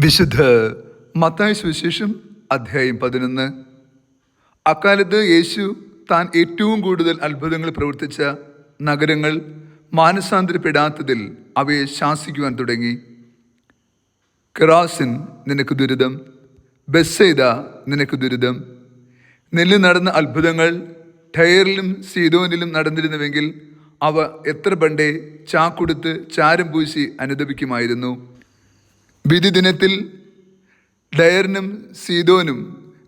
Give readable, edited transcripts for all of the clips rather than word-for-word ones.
വിശുദ്ധ മത്തായി സുവിശേഷം അധ്യായം 11. അക്കാലത്ത് യേശു താൻ ഏറ്റവും കൂടുതൽ അത്ഭുതങ്ങൾ പ്രവർത്തിച്ച നഗരങ്ങൾ മാനസാന്തരപ്പെടാത്തതിൽ അവയെ ശാസിക്കുവാൻ തുടങ്ങി. കെറാസിൻ, നിനക്ക് ദുരിതം! ബെത്സയിദ, നിനക്ക് ദുരിതം! നിന്നിൽ നടന്ന അത്ഭുതങ്ങൾ ടയറിലും സീദോനിലും നടന്നിരുന്നുവെങ്കിൽ അവ എത്ര പണ്ടേ ചാക്കൊടുത്ത് ചാരം പൂശി അനുദപിക്കുമായിരുന്നു. വിധി ദിനത്തിൽ ടയറിനും സീദോനും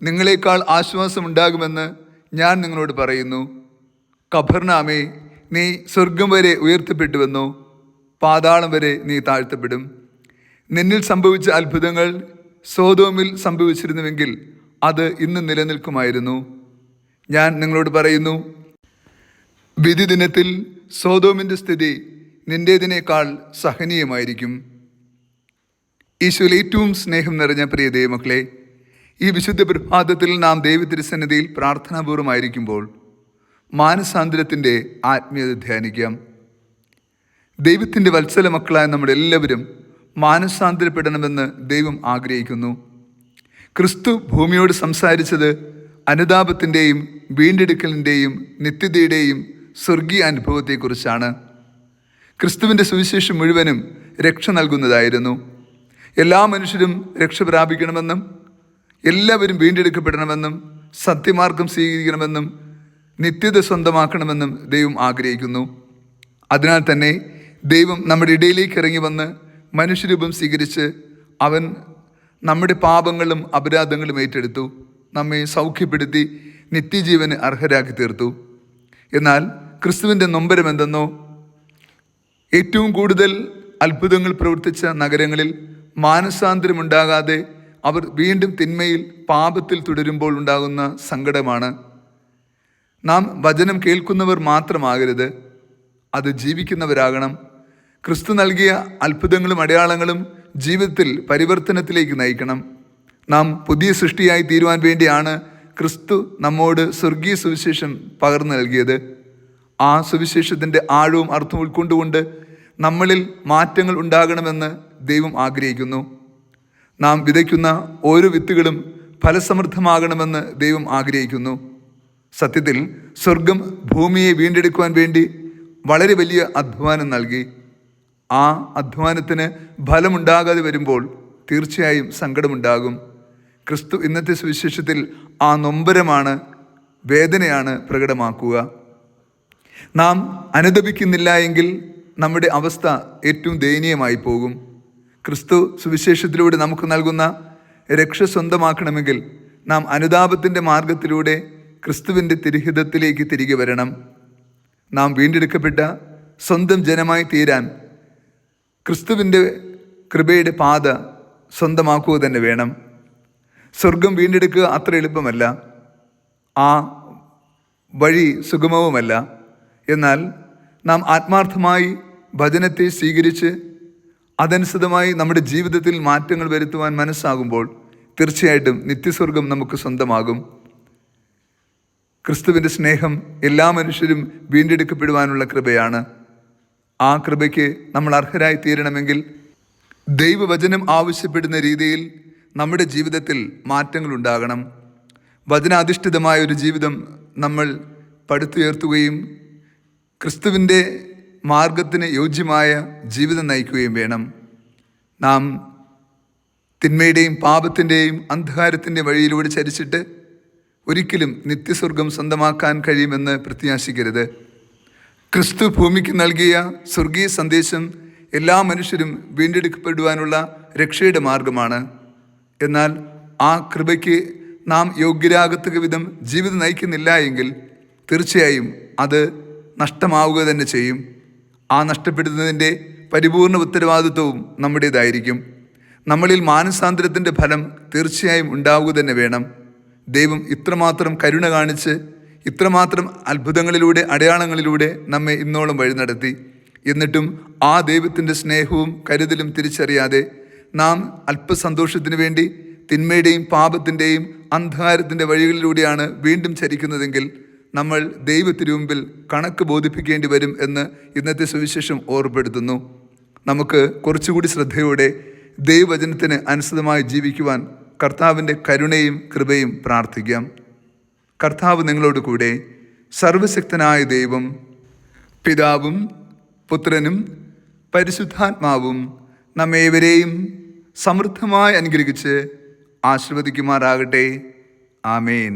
നിങ്ങളെക്കാൾ ആശ്വാസമുണ്ടാകുമെന്ന് ഞാൻ നിങ്ങളോട് പറയുന്നു. കഫർനാമേ, നീ സ്വർഗം വരെ ഉയർത്തപ്പെട്ടുവെന്നോ, പാതാളം വരെ നീ താഴ്ത്തപ്പെടും. നിന്നിൽ സംഭവിച്ച അത്ഭുതങ്ങൾ സോദോമിൽ സംഭവിച്ചിരുന്നുവെങ്കിൽ അത് ഇന്ന് നിലനിൽക്കുമായിരുന്നു. ഞാൻ നിങ്ങളോട് പറയുന്നു, വിധി ദിനത്തിൽ സോദോമിൻ്റെ സ്ഥിതി നിന്റേതിനേക്കാൾ സഹനീയമായിരിക്കും. ഈശോയിൽ ഏറ്റവും സ്നേഹം നിറഞ്ഞ പ്രിയ ദൈവമക്കളെ, ഈ വിശുദ്ധ പ്രഭാതത്തിൽ നാം ദൈവതിരുസന്നിധിയിൽ പ്രാർത്ഥനാപൂർവമായിരിക്കുമ്പോൾ മാനസാന്തരത്തിൻ്റെ ആത്മീയത ധ്യാനിക്കാം. ദൈവത്തിൻ്റെ വത്സല മക്കളായ നമ്മളെല്ലാവരും മാനസാന്തരപ്പെടണമെന്ന് ദൈവം ആഗ്രഹിക്കുന്നു. ക്രിസ്തു ഭൂമിയോട് സംസാരിച്ചത് അനുതാപത്തിൻ്റെയും വീണ്ടെടുക്കലിൻ്റെയും നിത്യതയുടെയും സ്വർഗീയ അനുഭവത്തെക്കുറിച്ചാണ്. ക്രിസ്തുവിൻ്റെ സുവിശേഷം മുഴുവനും രക്ഷ നൽകുന്നതായിരുന്നു. എല്ലാ മനുഷ്യരും രക്ഷ പ്രാപിക്കണമെന്നും എല്ലാവരും വീണ്ടെടുക്കപ്പെടണമെന്നും സത്യമാർഗം സ്വീകരിക്കണമെന്നും നിത്യത സ്വന്തമാക്കണമെന്നും ദൈവം ആഗ്രഹിക്കുന്നു. അതിനാൽ തന്നെ ദൈവം നമ്മുടെ ഇടയിലേക്ക് ഇറങ്ങി വന്ന് മനുഷ്യരൂപം സ്വീകരിച്ച് അവൻ നമ്മുടെ പാപങ്ങളും അപരാധങ്ങളും ഏറ്റെടുത്തു, നമ്മെ സൗഖ്യപ്പെടുത്തി നിത്യജീവന് അർഹരാക്കി തീർത്തു. എന്നാൽ ക്രിസ്തുവിൻ്റെ നൊമ്പരം എന്തെന്നോ, ഏറ്റവും കൂടുതൽ അത്ഭുതങ്ങൾ പ്രവർത്തിച്ച നഗരങ്ങളിൽ മാനസാന്തരമുണ്ടാകാതെ അവർ വീണ്ടും തിന്മയിൽ പാപത്തിൽ തുടരുമ്പോൾ ഉണ്ടാകുന്ന സങ്കടമാണ്. നാം വചനം കേൾക്കുന്നവർ മാത്രമാകരുത്, അത് ജീവിക്കുന്നവരാകണം. ക്രിസ്തു നൽകിയ അത്ഭുതങ്ങളും അടയാളങ്ങളും ജീവിതത്തിൽ പരിവർത്തനത്തിലേക്ക് നയിക്കണം. നാം പുതിയ സൃഷ്ടിയായി തീരുവാൻ വേണ്ടിയാണ് ക്രിസ്തു നമ്മോട് സ്വർഗീയ സുവിശേഷം പകർന്നു നൽകിയത്. ആ സുവിശേഷത്തിൻ്റെ ആഴവും അർത്ഥവും ഉൾക്കൊണ്ടുകൊണ്ട് നമ്മളിൽ മാറ്റങ്ങൾ ഉണ്ടാകണമെന്ന് ദൈവം ആഗ്രഹിക്കുന്നു. നാം വിതയ്ക്കുന്ന ഓരോ വിത്തുകളും ഫലസമൃദ്ധമാകണമെന്ന് ദൈവം ആഗ്രഹിക്കുന്നു. സത്യത്തിൽ സ്വർഗം ഭൂമിയെ വീണ്ടെടുക്കുവാൻ വേണ്ടി വളരെ വലിയ അധ്വാനം നൽകി. ആ അധ്വാനത്തിന് ഫലമുണ്ടാകാതെ വരുമ്പോൾ തീർച്ചയായും സങ്കടമുണ്ടാകും. ക്രിസ്തു ഇന്നത്തെ സുവിശേഷത്തിൽ ആ നൊമ്പരമാണ്, വേദനയാണ് പ്രകടമാക്കുക. നാം അനുദപിക്കുന്നില്ല എങ്കിൽ നമ്മുടെ അവസ്ഥ ഏറ്റവും ദയനീയമായി പോകും. ക്രിസ്തു സുവിശേഷത്തിലൂടെ നമുക്ക് നൽകുന്ന രക്ഷ സ്വന്തമാക്കണമെങ്കിൽ നാം അനുതാപത്തിൻ്റെ മാർഗത്തിലൂടെ ക്രിസ്തുവിൻ്റെ തിരുഹിതത്തിലേക്ക് തിരികെ വരണം. നാം വീണ്ടെടുക്കപ്പെട്ട സ്വന്തം ജനമായി തീരാൻ ക്രിസ്തുവിൻ്റെ കൃപയുടെ പാത സ്വന്തമാക്കുക തന്നെ വേണം. സ്വർഗം വീണ്ടെടുക്കുക അത്ര എളുപ്പമല്ല, ആ വഴി സുഗമവുമല്ല. എന്നാൽ നാം ആത്മാർത്ഥമായി വചനത്തെ സ്വീകരിച്ച് അതനുസൃതമായി നമ്മുടെ ജീവിതത്തിൽ മാറ്റങ്ങൾ വരുത്തുവാൻ മനസ്സാകുമ്പോൾ തീർച്ചയായിട്ടും നിത്യസ്വർഗം നമുക്ക് സ്വന്തമാകും. ക്രിസ്തുവിൻ്റെ സ്നേഹം എല്ലാ മനുഷ്യരും വീണ്ടെടുക്കപ്പെടുവാനുള്ള കൃപയാണ്. ആ കൃപയ്ക്ക് നമ്മൾ അർഹരായി തീരണമെങ്കിൽ ദൈവവചനം ആവശ്യപ്പെടുന്ന രീതിയിൽ നമ്മുടെ ജീവിതത്തിൽ മാറ്റങ്ങൾ ഉണ്ടാകണം. വചനാധിഷ്ഠിതമായ ഒരു ജീവിതം നമ്മൾ പടുത്തുയർത്തുകയും ക്രിസ്തുവിൻ്റെ മാർഗത്തിന് യോജ്യമായ ജീവിതം നയിക്കുകയും വേണം. നാം തിന്മയുടെയും പാപത്തിൻ്റെയും അന്ധകാരത്തിൻ്റെ വഴിയിലൂടെ ചരിച്ചിട്ട് ഒരിക്കലും നിത്യസ്വർഗം സ്വന്തമാക്കാൻ കഴിയുമെന്ന് പ്രത്യാശിക്കരുത്. ക്രിസ്തു ഭൂമിക്ക് നൽകിയ സ്വർഗീയ സന്ദേശം എല്ലാ മനുഷ്യരും വീണ്ടെടുക്കപ്പെടുവാനുള്ള രക്ഷയുടെ മാർഗമാണ്. എന്നാൽ ആ കൃപയ്ക്ക് നാം യോഗ്യരാകത്തക്ക വിധം ജീവിതം നയിക്കുന്നില്ല എങ്കിൽ തീർച്ചയായും അത് നഷ്ടമാവുക തന്നെ ചെയ്യും. ആ നഷ്ടപ്പെടുന്നതിൻ്റെ പരിപൂർണ ഉത്തരവാദിത്വവും നമ്മുടേതായിരിക്കും. നമ്മളിൽ മാനസാന്തരത്തിൻ്റെ ഫലം തീർച്ചയായും ഉണ്ടാവുക തന്നെ വേണം. ദൈവം ഇത്രമാത്രം കരുണ കാണിച്ച് ഇത്രമാത്രം അത്ഭുതങ്ങളിലൂടെ അടയാളങ്ങളിലൂടെ നമ്മെ ഇന്നോളം വഴി നടത്തി. എന്നിട്ടും ആ ദൈവത്തിൻ്റെ സ്നേഹവും കരുതലും തിരിച്ചറിയാതെ നാം അല്പസന്തോഷത്തിന് വേണ്ടി തിന്മയുടെയും പാപത്തിൻ്റെയും അന്ധകാരത്തിൻ്റെ വഴികളിലൂടെയാണ് വീണ്ടും ചരിക്കുന്നതെങ്കിൽ നമ്മൾ ദൈവത്തിനു മുമ്പിൽ കണക്ക് ബോധിപ്പിക്കേണ്ടി വരും എന്ന് ഇന്നത്തെ സുവിശേഷം ഓർമ്മപ്പെടുത്തുന്നു. നമുക്ക് കുറച്ചുകൂടി ശ്രദ്ധയോടെ ദൈവവചനത്തിന് അനുസൃതമായി ജീവിക്കുവാൻ കർത്താവിൻ്റെ കരുണയും കൃപയും പ്രാർത്ഥിക്കാം. കർത്താവ് നിങ്ങളോട് കൂടെ. സർവശക്തനായ ദൈവം, പിതാവും പുത്രനും പരിശുദ്ധാത്മാവും നമ്മേവരെയും സമൃദ്ധമായി അനുഗ്രഹിച്ച് ആശീർവദിക്കുമാറാകട്ടെ. ആമേൻ.